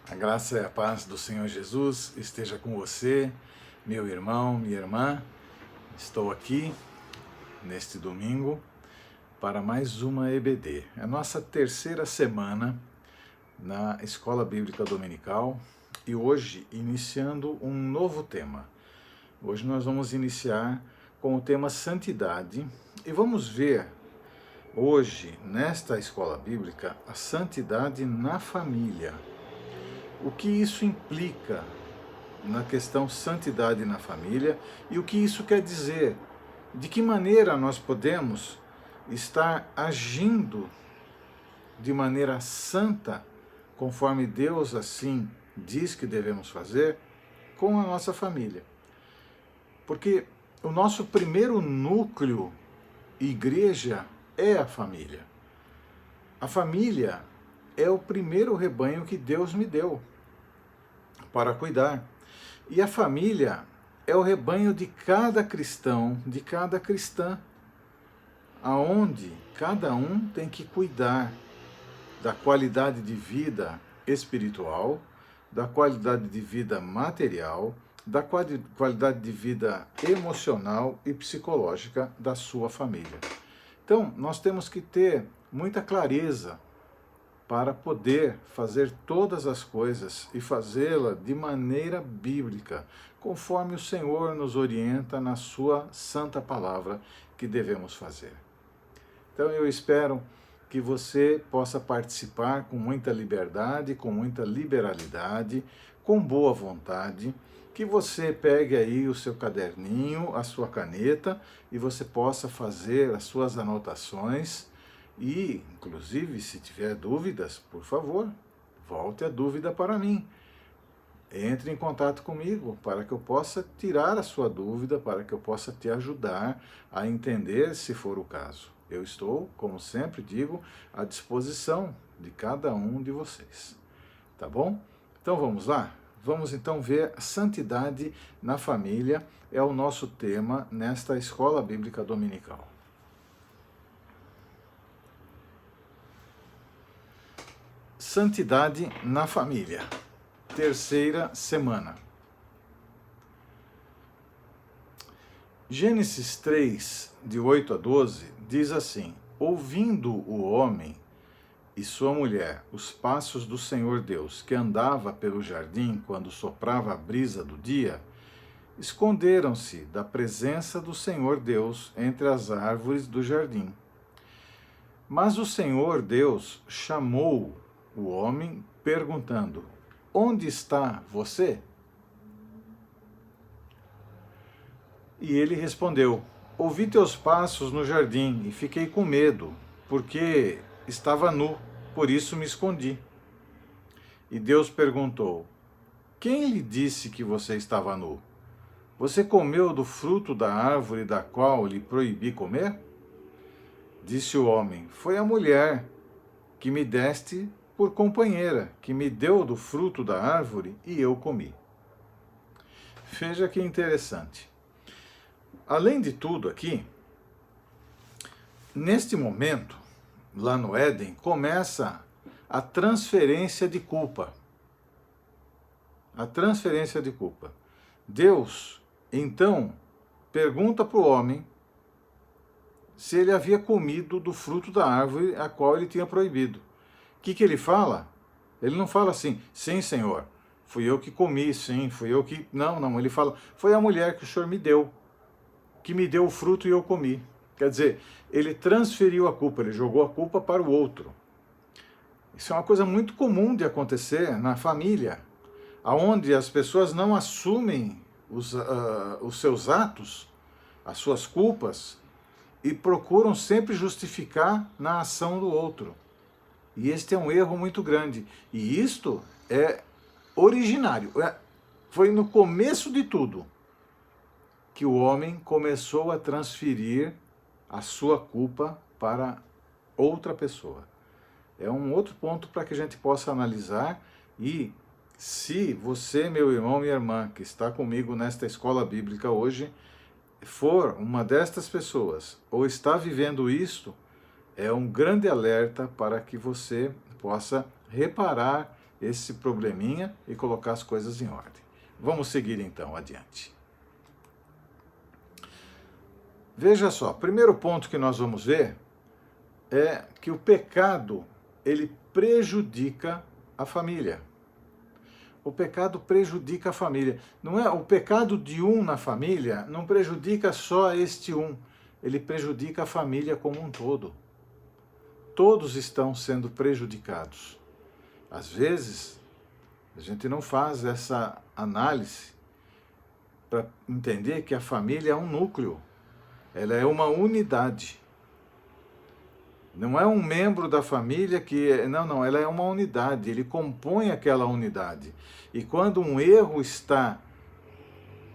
A graça e a paz do Senhor Jesus esteja com você, meu irmão, minha irmã. Estou aqui neste domingo para mais uma EBD. É a nossa terceira semana na Escola Bíblica Dominical e hoje iniciando um novo tema. Hoje nós vamos iniciar com o tema Santidade e vamos ver hoje nesta Escola Bíblica a santidade na família. O que isso implica na questão santidade na família e o que isso quer dizer? De que maneira nós podemos estar agindo de maneira santa, conforme Deus assim diz que devemos fazer, com a nossa família? Porque o nosso primeiro núcleo, igreja, é a família. A família é o primeiro rebanho que Deus me deu para cuidar. E a família é o rebanho de cada cristão, de cada cristã, aonde cada um tem que cuidar da qualidade de vida espiritual, da qualidade de vida material, da qualidade de vida emocional e psicológica da sua família. Então, nós temos que ter muita clareza para poder fazer todas as coisas e fazê-la de maneira bíblica, conforme o Senhor nos orienta na sua santa palavra que devemos fazer. Então eu espero que você possa participar com muita liberdade, com muita liberalidade, com boa vontade, que você pegue aí o seu caderninho, a sua caneta e você possa fazer as suas anotações. E, inclusive, se tiver dúvidas, por favor, volte a dúvida para mim. Entre em contato comigo para que eu possa tirar a sua dúvida, para que eu possa te ajudar a entender se for o caso. Eu estou, como sempre digo, à disposição de cada um de vocês. Tá bom? Então vamos lá? Vamos então ver a santidade na família, é o nosso tema nesta Escola Bíblica Dominical. Santidade na família, terceira semana. Gênesis 3, de 8 a 12, diz assim: ouvindo o homem e sua mulher os passos do Senhor Deus, que andava pelo jardim quando soprava a brisa do dia, esconderam-se da presença do Senhor Deus entre as árvores do jardim. Mas o Senhor Deus chamou o homem, perguntando: onde está você? E ele respondeu: ouvi teus passos no jardim e fiquei com medo, porque estava nu, por isso me escondi. E Deus perguntou: quem lhe disse que você estava nu? Você comeu do fruto da árvore da qual lhe proibi comer? Disse o homem: foi a mulher que me deste por companheira, que me deu do fruto da árvore e eu comi. Veja que interessante. Além de tudo aqui, neste momento, lá no Éden, começa a transferência de culpa. A transferência de culpa. Deus, então, pergunta para o homem se ele havia comido do fruto da árvore a qual ele tinha proibido. O que ele fala? Ele não fala assim: sim, Senhor, fui eu que comi, sim, fui eu que... Não, ele fala: foi a mulher que o Senhor me deu, que me deu o fruto e eu comi. Quer dizer, ele transferiu a culpa, ele jogou a culpa para o outro. Isso é uma coisa muito comum de acontecer na família, onde as pessoas não assumem os seus atos, as suas culpas, e procuram sempre justificar na ação do outro. E este é um erro muito grande. E isto é originário. Foi no começo de tudo que o homem começou a transferir a sua culpa para outra pessoa. É um outro ponto para que a gente possa analisar. E se você, meu irmão, minha irmã, que está comigo nesta escola bíblica hoje, for uma destas pessoas ou está vivendo isto, é um grande alerta para que você possa reparar esse probleminha e colocar as coisas em ordem. Vamos seguir então adiante. Veja só, primeiro ponto que nós vamos ver é que o pecado, ele prejudica a família. O pecado prejudica a família. Não é o pecado de um na família, não prejudica só este um, ele prejudica a família como um todo. Todos estão sendo prejudicados. Às vezes, a gente não faz essa análise para entender que a família é um núcleo, ela é uma unidade. Não é um membro da família que... Não, ela é uma unidade, ele compõe aquela unidade. E quando um erro está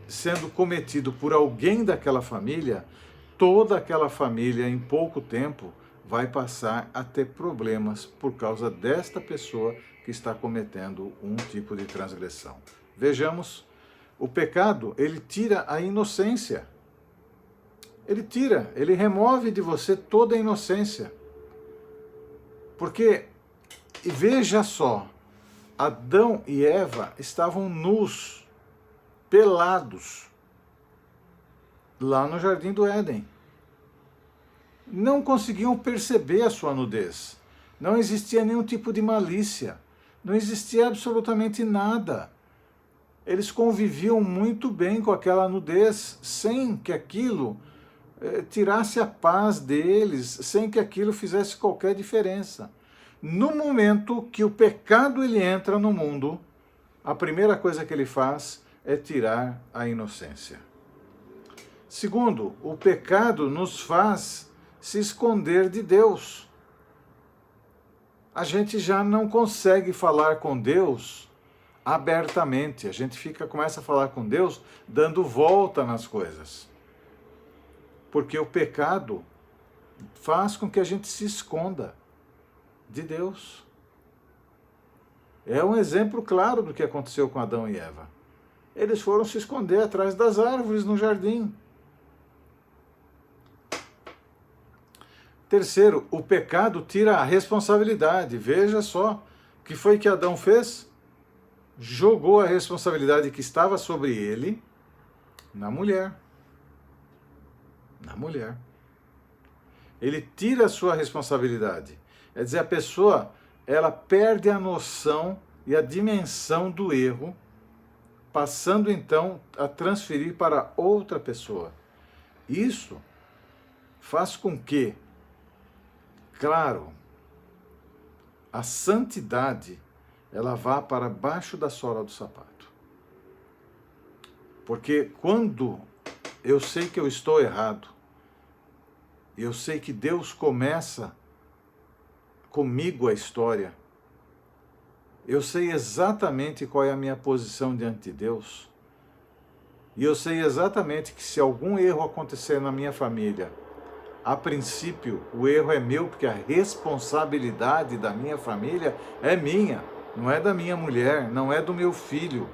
sendo cometido por alguém daquela família, toda aquela família, em pouco tempo, vai passar a ter problemas por causa desta pessoa que está cometendo um tipo de transgressão. Vejamos, o pecado, ele tira a inocência. Ele remove de você toda a inocência. Porque, veja só, Adão e Eva estavam nus, pelados, lá no Jardim do Éden. Não conseguiam perceber a sua nudez. Não existia nenhum tipo de malícia. Não existia absolutamente nada. Eles conviviam muito bem com aquela nudez, sem que aquilo tirasse a paz deles, sem que aquilo fizesse qualquer diferença. No momento que o pecado ele entra no mundo, a primeira coisa que ele faz é tirar a inocência. Segundo, o pecado nos faz se esconder de Deus. A gente já não consegue falar com Deus abertamente. A gente começa a falar com Deus dando volta nas coisas. Porque o pecado faz com que a gente se esconda de Deus. É um exemplo claro do que aconteceu com Adão e Eva. Eles foram se esconder atrás das árvores no jardim. Terceiro, o pecado tira a responsabilidade. Veja só, o que foi que Adão fez? Jogou a responsabilidade que estava sobre ele na mulher. Na mulher. Ele tira a sua responsabilidade. É dizer, a pessoa, ela perde a noção e a dimensão do erro, passando então a transferir para outra pessoa. Isso faz com que, claro, a santidade, ela vá para baixo da sola do sapato. Porque quando eu sei que eu estou errado, eu sei que Deus começa comigo a história, eu sei exatamente qual é a minha posição diante de Deus, e eu sei exatamente que se algum erro acontecer na minha família, a princípio o erro é meu, porque a responsabilidade da minha família é minha, não é da minha mulher, não é do meu filho.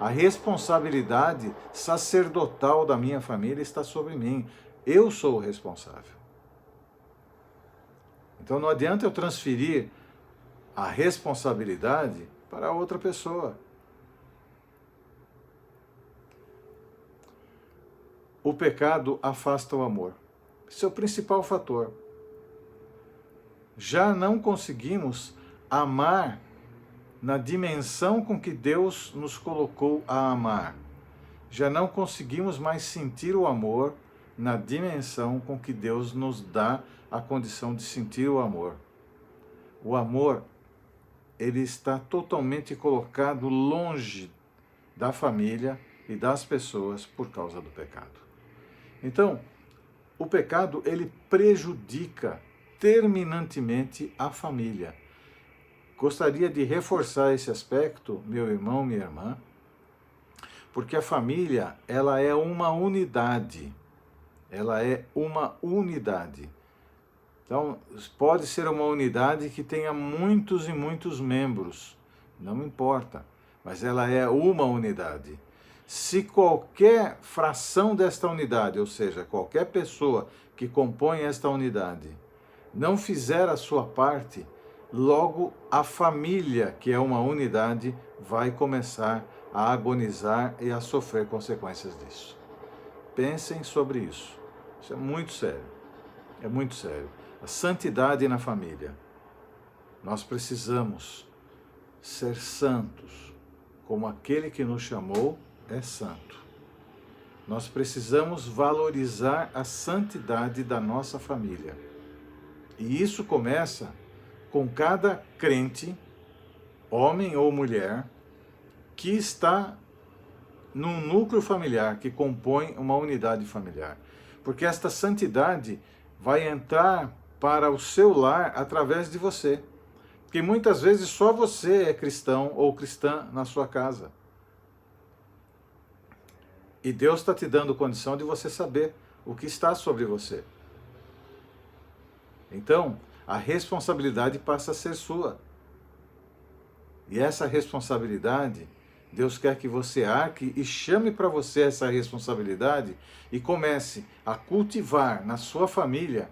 A responsabilidade sacerdotal da minha família está sobre mim. Eu sou o responsável. Então não adianta eu transferir a responsabilidade para outra pessoa. O pecado afasta o amor. Esse é o principal fator. Já não conseguimos amar na dimensão com que Deus nos colocou a amar. Já não conseguimos mais sentir o amor na dimensão com que Deus nos dá a condição de sentir o amor. O amor, ele está totalmente colocado longe da família e das pessoas por causa do pecado. Então, o pecado, ele prejudica terminantemente a família. Gostaria de reforçar esse aspecto, meu irmão, minha irmã, porque a família, ela é uma unidade. Ela é uma unidade. Então, pode ser uma unidade que tenha muitos e muitos membros, não importa, mas ela é uma unidade. Se qualquer fração desta unidade, ou seja, qualquer pessoa que compõe esta unidade, não fizer a sua parte, logo a família, que é uma unidade, vai começar a agonizar e a sofrer consequências disso. Pensem sobre isso. Isso é muito sério. É muito sério. A santidade na família. Nós precisamos ser santos, como aquele que nos chamou é santo. Nós precisamos valorizar a santidade da nossa família. E isso começa com cada crente, homem ou mulher, que está num núcleo familiar, que compõe uma unidade familiar. Porque esta santidade vai entrar para o seu lar através de você. Porque muitas vezes só você é cristão ou cristã na sua casa. E Deus está te dando condição de você saber o que está sobre você. Então, a responsabilidade passa a ser sua. E essa responsabilidade, Deus quer que você arque e chame para você essa responsabilidade e comece a cultivar na sua família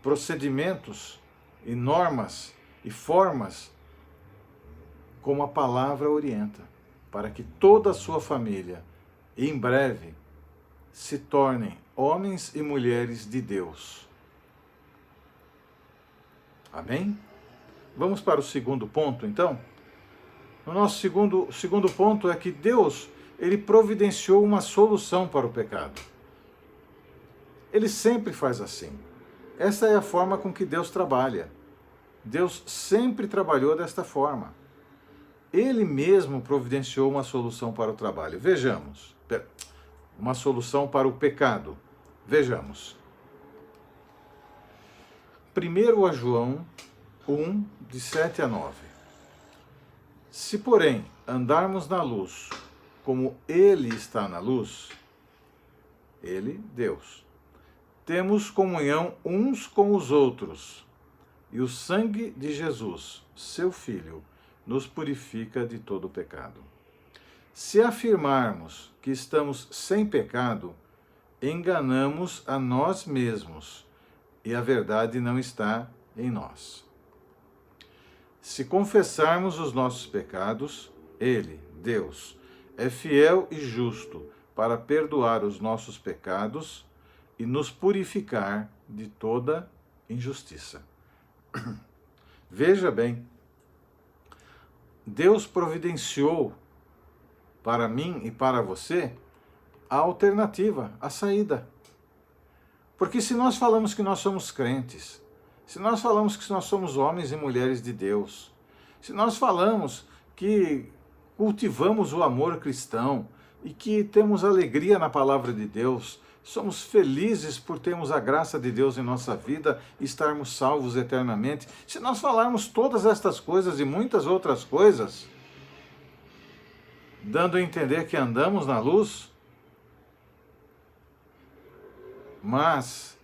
procedimentos e normas e formas como a palavra orienta, para que toda a sua família, em breve, se tornem homens e mulheres de Deus. Amém? Vamos para o segundo ponto, então? O nosso segundo ponto é que Deus, ele providenciou uma solução para o pecado. Ele sempre faz assim. Essa é a forma com que Deus trabalha. Deus sempre trabalhou desta forma. Ele mesmo providenciou uma solução para o trabalho. Vejamos. Uma solução para o pecado. Vejamos. 1 João 1, de 7 a 9. Se, porém, andarmos na luz, como Ele está na luz, Ele, Deus, temos comunhão uns com os outros, e o sangue de Jesus, seu Filho, nos purifica de todo pecado. Se afirmarmos que estamos sem pecado, enganamos a nós mesmos, e a verdade não está em nós. Se confessarmos os nossos pecados, Ele, Deus, é fiel e justo para perdoar os nossos pecados e nos purificar de toda injustiça. Veja bem, Deus providenciou para mim e para você a alternativa, a saída. Porque se nós falamos que nós somos crentes, se nós falamos que nós somos homens e mulheres de Deus, se nós falamos que cultivamos o amor cristão e que temos alegria na palavra de Deus, somos felizes por termos a graça de Deus em nossa vida e estarmos salvos eternamente, se nós falarmos todas estas coisas e muitas outras coisas, dando a entender que andamos na luz, mas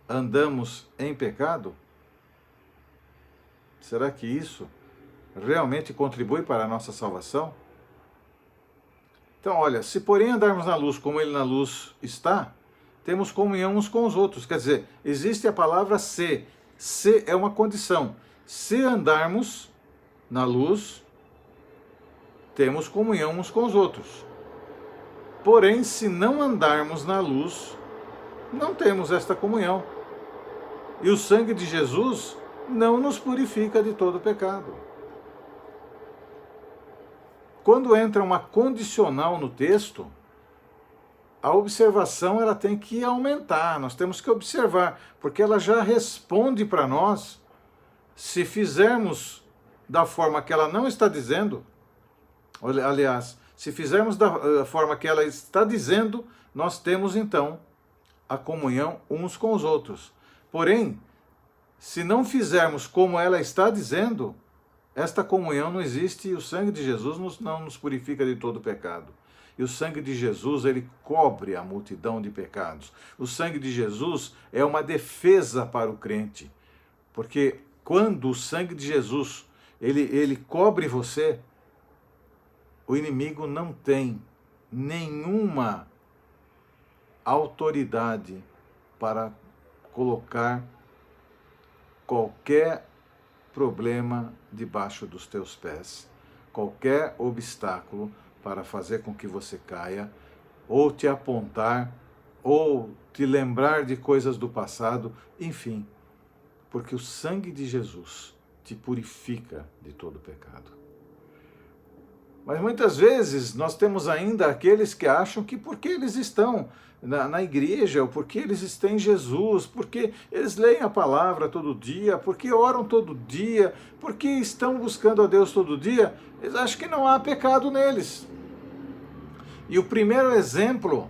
andamos em pecado, será que isso realmente contribui para a nossa salvação? Então, olha, se porém andarmos na luz como Ele na luz está, temos comunhão uns com os outros. Quer dizer, existe a palavra se. Se é uma condição. Se andarmos na luz, temos comunhão uns com os outros. Porém, se não andarmos na luz, não temos esta comunhão. E o sangue de Jesus não nos purifica de todo pecado. Quando entra uma condicional no texto, a observação ela tem que aumentar, nós temos que observar, porque ela já responde para nós, se fizermos da forma que ela não está dizendo, aliás, se fizermos da forma que ela está dizendo, nós temos então a comunhão uns com os outros. Porém, se não fizermos como ela está dizendo, esta comunhão não existe e o sangue de Jesus não nos purifica de todo pecado. E o sangue de Jesus, ele cobre a multidão de pecados. O sangue de Jesus é uma defesa para o crente. Porque quando o sangue de Jesus, ele cobre você, o inimigo não tem nenhuma autoridade para colocar qualquer problema debaixo dos teus pés, qualquer obstáculo para fazer com que você caia, ou te apontar, ou te lembrar de coisas do passado, enfim, porque o sangue de Jesus te purifica de todo pecado. Mas muitas vezes nós temos ainda aqueles que acham que porque eles estão na igreja, ou porque eles têm Jesus, porque eles leem a palavra todo dia, porque oram todo dia, porque estão buscando a Deus todo dia, eles acham que não há pecado neles. E o primeiro exemplo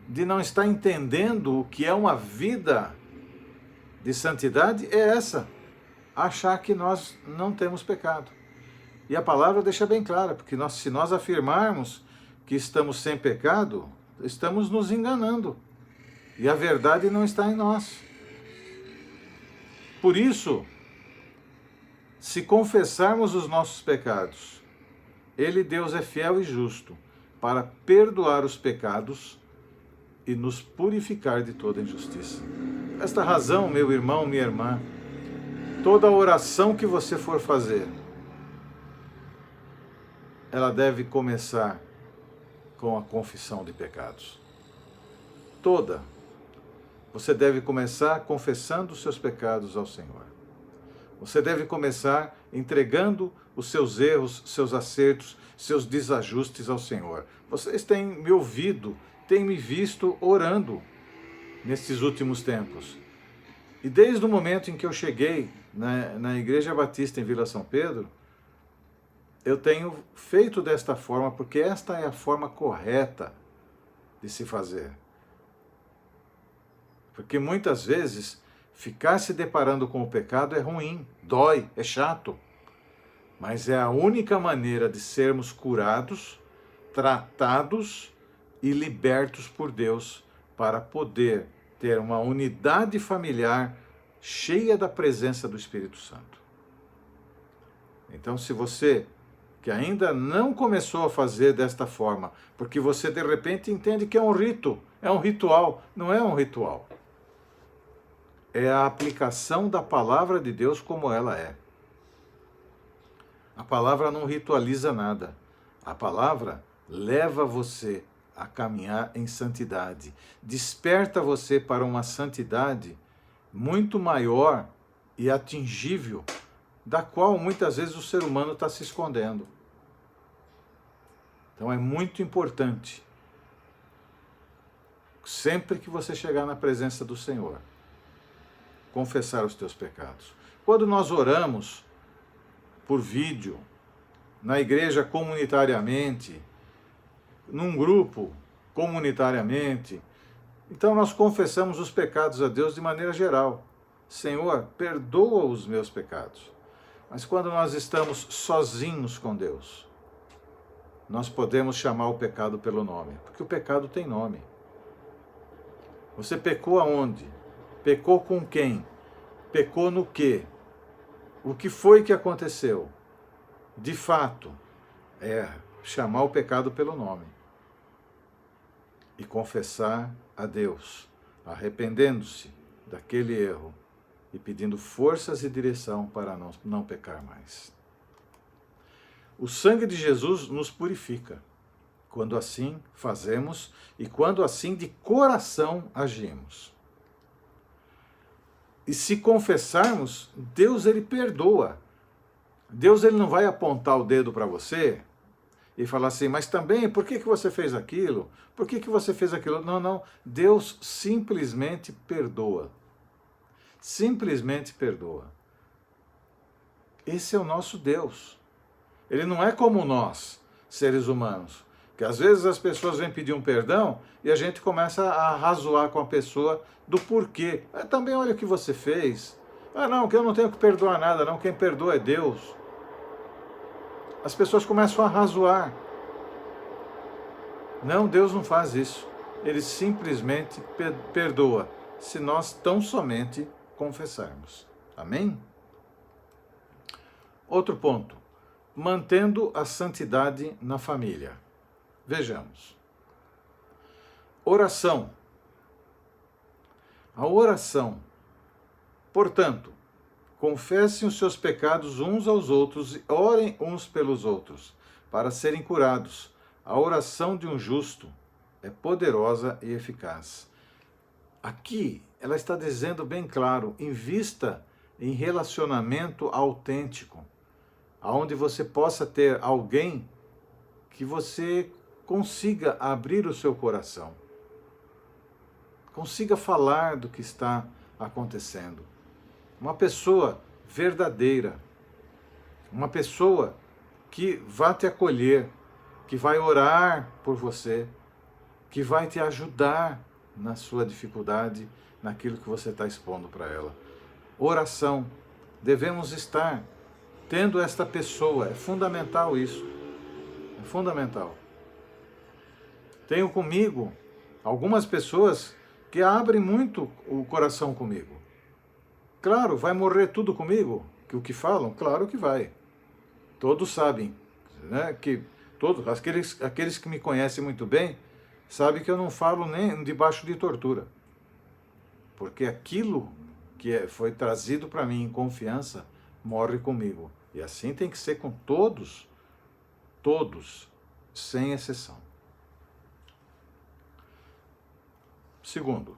de não estar entendendo o que é uma vida de santidade é essa, achar que nós não temos pecado. E a palavra deixa bem clara, porque se nós afirmarmos que estamos sem pecado, estamos nos enganando. E a verdade não está em nós. Por isso, se confessarmos os nossos pecados, Ele, Deus, é fiel e justo para perdoar os pecados e nos purificar de toda injustiça. Por esta razão, meu irmão, minha irmã, toda oração que você for fazer, ela deve começar com a confissão de pecados. Toda. Você deve começar confessando os seus pecados ao Senhor. Você deve começar entregando os seus erros, seus acertos, seus desajustes ao Senhor. Vocês têm me ouvido, têm me visto orando nesses últimos tempos. E desde o momento em que eu cheguei na Igreja Batista em Vila São Pedro, eu tenho feito desta forma, porque esta é a forma correta de se fazer. Porque muitas vezes ficar se deparando com o pecado é ruim, dói, é chato. Mas é a única maneira de sermos curados, tratados e libertos por Deus para poder ter uma unidade familiar cheia da presença do Espírito Santo. Então, se você que ainda não começou a fazer desta forma, porque você de repente entende que é um rito, é um ritual, não é um ritual. É a aplicação da palavra de Deus como ela é. A palavra não ritualiza nada. A palavra leva você a caminhar em santidade. Desperta você para uma santidade muito maior e atingível, da qual muitas vezes o ser humano está se escondendo. Então é muito importante, sempre que você chegar na presença do Senhor, confessar os teus pecados. Quando nós oramos por vídeo, na igreja comunitariamente, num grupo comunitariamente, então nós confessamos os pecados a Deus de maneira geral. Senhor, perdoa os meus pecados. Mas quando nós estamos sozinhos com Deus, nós podemos chamar o pecado pelo nome, porque o pecado tem nome. Você pecou aonde? Pecou com quem? Pecou no quê? O que foi que aconteceu? De fato, é chamar o pecado pelo nome e confessar a Deus, arrependendo-se daquele erro e pedindo forças e direção para não pecar mais. O sangue de Jesus nos purifica, quando assim fazemos e quando assim de coração agimos. E se confessarmos, Deus ele perdoa. Deus ele não vai apontar o dedo para você e falar assim, mas também, por que você fez aquilo? Por que você fez aquilo? Não, não. Deus simplesmente perdoa. Simplesmente perdoa. Esse é o nosso Deus. Ele não é como nós, seres humanos, que às vezes as pessoas vêm pedir um perdão e a gente começa a razoar com a pessoa do porquê. Também olha o que você fez. Não, que eu não tenho que perdoar nada, não, quem perdoa é Deus. As pessoas começam a razoar. Não, Deus não faz isso. Ele simplesmente perdoa, se nós tão somente confessarmos. Amém? Outro ponto. Mantendo a santidade na família. Vejamos. Oração. A oração, portanto, confessem os seus pecados uns aos outros e orem uns pelos outros, para serem curados. A oração de um justo é poderosa e eficaz. Aqui, ela está dizendo bem claro, invista em relacionamento autêntico, onde você possa ter alguém que você consiga abrir o seu coração, consiga falar do que está acontecendo. Uma pessoa verdadeira, uma pessoa que vai te acolher, que vai orar por você, que vai te ajudar na sua dificuldade, naquilo que você está expondo para ela. Oração. Devemos estar tendo esta pessoa. É fundamental isso. É fundamental. Tenho comigo algumas pessoas que abrem muito o coração comigo. Claro, vai morrer tudo comigo? Que o que falam? Claro que vai. Todos sabem, né? Que todos, aqueles que me conhecem muito bem, sabem que eu não falo nem debaixo de tortura. Porque aquilo que foi trazido para mim em confiança, morre comigo. E assim tem que ser com todos, todos, sem exceção. Segundo,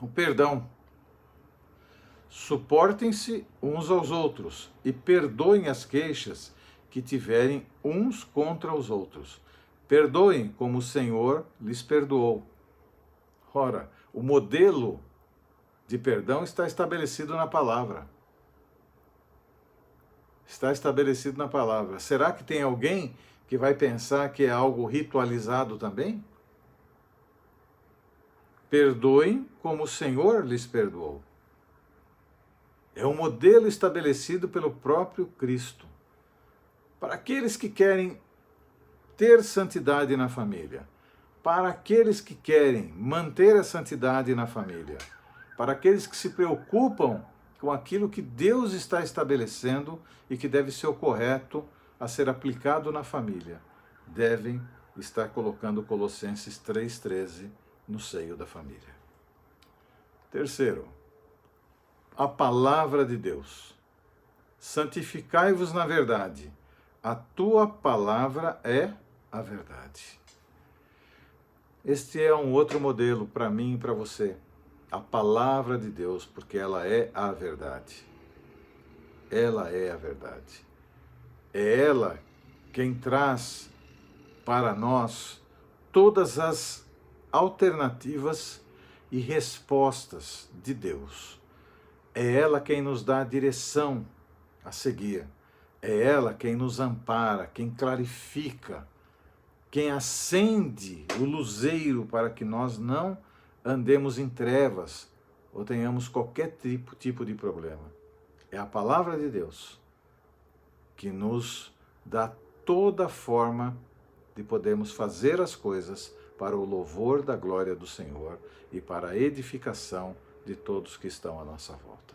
o perdão. Suportem-se uns aos outros e perdoem as queixas que tiverem uns contra os outros. Perdoem como o Senhor lhes perdoou. Ora, o modelo de perdão está estabelecido na palavra. Está estabelecido na palavra. Será que tem alguém que vai pensar que é algo ritualizado também? Perdoem como o Senhor lhes perdoou. É um modelo estabelecido pelo próprio Cristo. Para aqueles que querem ter santidade na família, para aqueles que querem manter a santidade na família, para aqueles que se preocupam com aquilo que Deus está estabelecendo e que deve ser o correto a ser aplicado na família, devem estar colocando Colossenses 3,13 no seio da família. Terceiro, a palavra de Deus. Santificai-vos na verdade. A tua palavra é a verdade. Este é um outro modelo para mim e para você. A palavra de Deus, porque ela é a verdade. Ela é a verdade. É ela quem traz para nós todas as alternativas e respostas de Deus. É ela quem nos dá a direção a seguir. É ela quem nos ampara, quem clarifica, quem acende o luzeiro para que nós não andemos em trevas ou tenhamos qualquer tipo de problema. É a palavra de Deus que nos dá toda forma de podermos fazer as coisas para o louvor da glória do Senhor e para a edificação de todos que estão à nossa volta.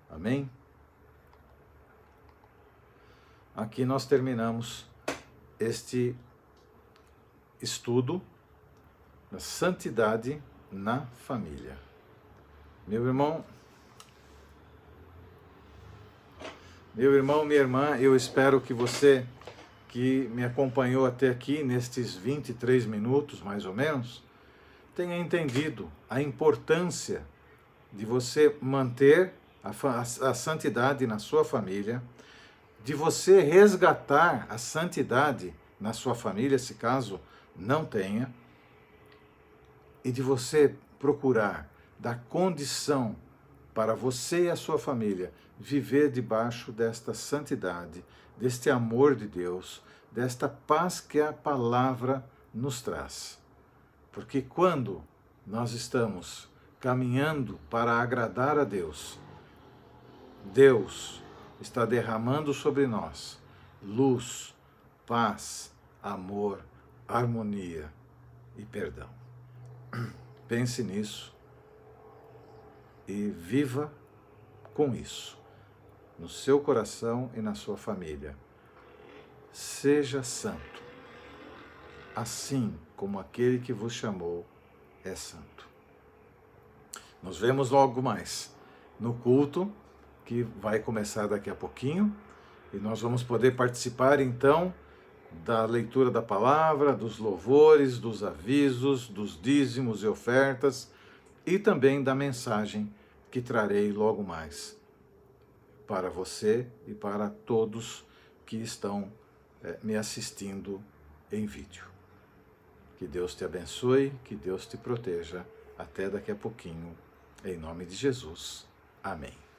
Amém? Aqui nós terminamos este estudo da santidade na família. Meu irmão, minha irmã, eu espero que você que me acompanhou até aqui nestes 23 minutos, mais ou menos, tenha entendido a importância de você manter a santidade na sua família, de você resgatar a santidade na sua família, se caso não tenha, e de você procurar dar condição para você e a sua família viver debaixo desta santidade, deste amor de Deus, desta paz que a palavra nos traz. Porque quando nós estamos caminhando para agradar a Deus, Deus está derramando sobre nós luz, paz, amor, harmonia e perdão. Pense nisso e viva com isso, no seu coração e na sua família. Seja santo, assim como aquele que vos chamou é santo. Nos vemos logo mais no culto que vai começar daqui a pouquinho, e nós vamos poder participar então da leitura da palavra, dos louvores, dos avisos, dos dízimos e ofertas, e também da mensagem que trarei logo mais para você e para todos que estão me assistindo em vídeo. Que Deus te abençoe, que Deus te proteja. Até daqui a pouquinho, em nome de Jesus. Amém.